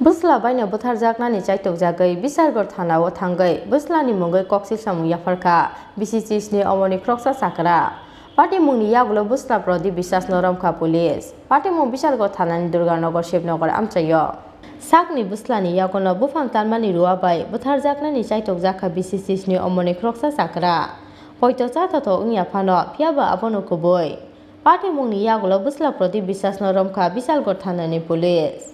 Busla baina butarjaknani chaitojagoi Bisargor thanao thangai buslani mungoi koksil samu yafarka BCCSni omoni kroksa sakra Party mungni yagulo busla prodi bisas noramkha police Party mung Bisargor thanani Durganagar Shivnagar amchayo Sakni buslani yagono bufang tanmani ruabai butarjaknani chaitojaka BCCSni omoni kroksa sakra Poito chathato ungya phano phiaba abono kuboi Party mungni yagulo busla prodi bisas noramkha Bisargor thanani police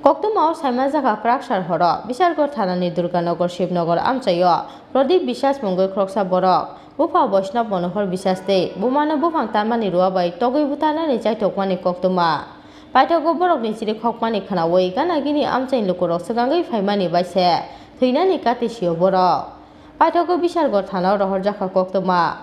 Koktuma Saima Jaka Prakshar Horo, Bisargor Thanani Durganagar Shivnagar Amchayo, Pradip Bisas Mungoi Kroksa Borok, Bufa Vaishnav Manohar Bisaste, Bumana Bufang Tanmani Ruabai, Togoi Butanani Chaitokmani Koktuma. Paitago Borok ni Chiri Kokmani Kanawai, Ganagini Amchain Lukorok Sagangai Faimani Baise, Thinani Katishio Borok. Paitago Bisargor Thana Rohor Jaka Koktuma.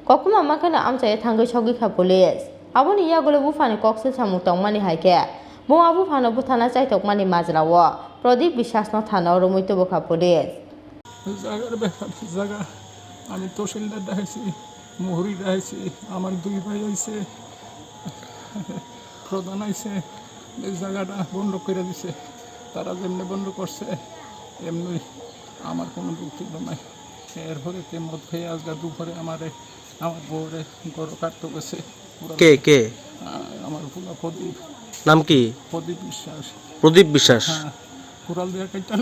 Koktuma Makana Amchay Tangai Shogika Police. Aboni Yagolo Bufani Koksil Samutongmani Haike. Bungabu phano buthana chaitok majrawo Pradip Bisas no thana romuito boka police জায়গা আমি তহসিলদার ডাইছি মোহরি ডাইছি আমার দুই ভাই হইছে প্রধান হইছে এই জায়গাটা বন্ধ করে দিছে তারা যেমনি বন্ধ করছে এমনি আমার কোনো বক্তব্য নাই এরপরে তে মদ খেয়ে আজকে দুপুরে আমার বউরে গরু কাটতে গেছে কে কে আমার পুরা প্রদীপ নাম কি প্রদীপ বিশ্বাস প্রদীপ বিশ্বাস কুড়াল দিয়ে কাইটা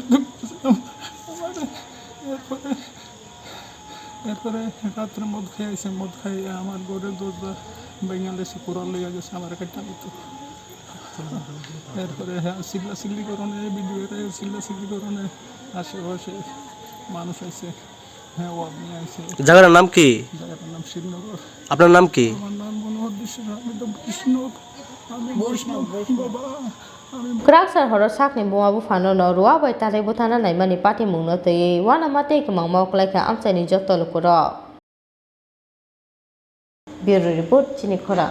এরপরে রাত্রে মদ খেয়েছে মদ খাইয়ে আমার গরুর দরজা বাংলাদেশে কুড়াল লেগে গেছে আমার কাইটা নিত এরপরে চিল্লা চিল্লি করণে ভিডিওতে চিল্লা চিল্লি করণে আশেপাশে মানুষ আছে হ্যাঁ ও আপনি আছে জায়গাটার নাম কি জায়গাটার নাম শিবনগর আপনার নাম কি আমার নাম মনোহর বিশ্বাস আমি তো বৈষ্ণব আমি বৈষ্ণব বাবা Kraksar horo sakni bungabu phano no ruabai tare buthana naimani party mungno tei wana mate kemang mauklaika amchani jottol kuro Bureau report chini khora